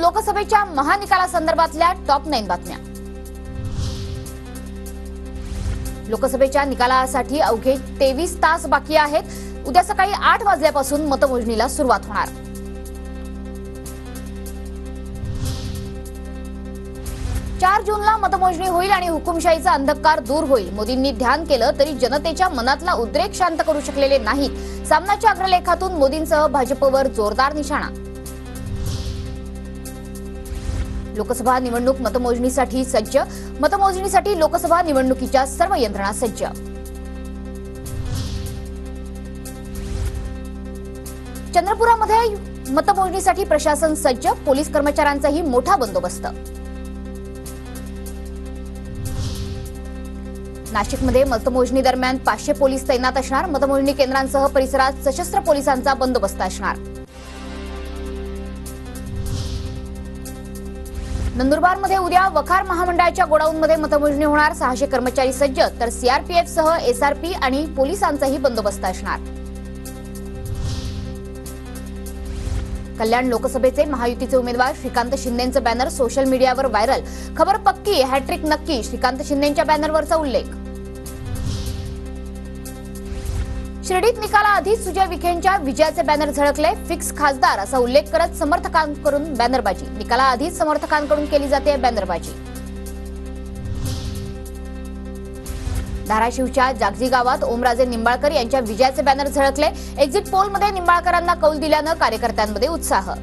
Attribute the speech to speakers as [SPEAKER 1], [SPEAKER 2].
[SPEAKER 1] लोकसभेच्या महानिकालासंदर्भातल्या टॉप 9 बातम्या। लोकसभेच्या निकालासाठी अवघे 23 तास बाकी आहेत। उद्या सकाळी 8 वाजल्यापासून मतमोजणीला सुरुवात होणार। 4 जूनला मतमोजणी होईल आणि हुकुमशाहीचा अंधकार दूर होईल। मोदींनी ध्यान केलं तरी जनतेच्या मनातला उद्रेक शांत करू शकलेले नाहीत। सामनाच्या अग्रलेखातून मोदींसह भाजपवर जोरदार निशाणा। लोकसभा निवडणूक मतमोजणीसाठी सज्ज। मतमोजणीसाठी लोकसभा निवडणुकीच्या सर्व यंत्रणा सज्ज। चंद्रपुरामध्ये मतमोजणीसाठी प्रशासन सज्ज। पोलीस कर्मचाऱ्यांचाही मोठा बंदोबस्त। नाशिकमध्ये मतमोजणी दरम्यान 500 पोलीस तैनात असणार। मतमोजणी केंद्रांसह परिसरात सशस्त्र पोलिसांचा बंदोबस्त असणार। नंदुरबारमध्ये उद्या वखार महामंडळाच्या गोडाऊनमध्ये मतमोजणी होणार। 600 कर्मचारी सज्ज तर सीआरपीएफ सह एसआरपी आणि पोलिसांचाही बंदोबस्त असणार। कल्याण लोकसभेचे महायुतीचे उमेदवार श्रीकांत शिंदेंचं बॅनर सोशल मीडियावर व्हायरल। खबर पक्की, हॅट्रिक नक्की, श्रीकांत शिंदेंच्या बॅनरवरचा उल्लेख। शिर्डीत निकालाआधीच सुजय विखेंच्या विजयाचे बॅनर झळकले। फिक्स खासदार असा उल्लेख करत समर्थकांकडून बॅनरबाजी। निकालाआधीच समर्थकांकडून केली जाते बॅनरबाजी। धाराशिवच्या जागजी गावात ओमराजे निंबाळकर यांच्या विजयाचे बॅनर झळकले। एक्झिट पोलमध्ये निंबाळकरांना कौल दिल्यानं कार्यकर्त्यांमध्ये उत्साह।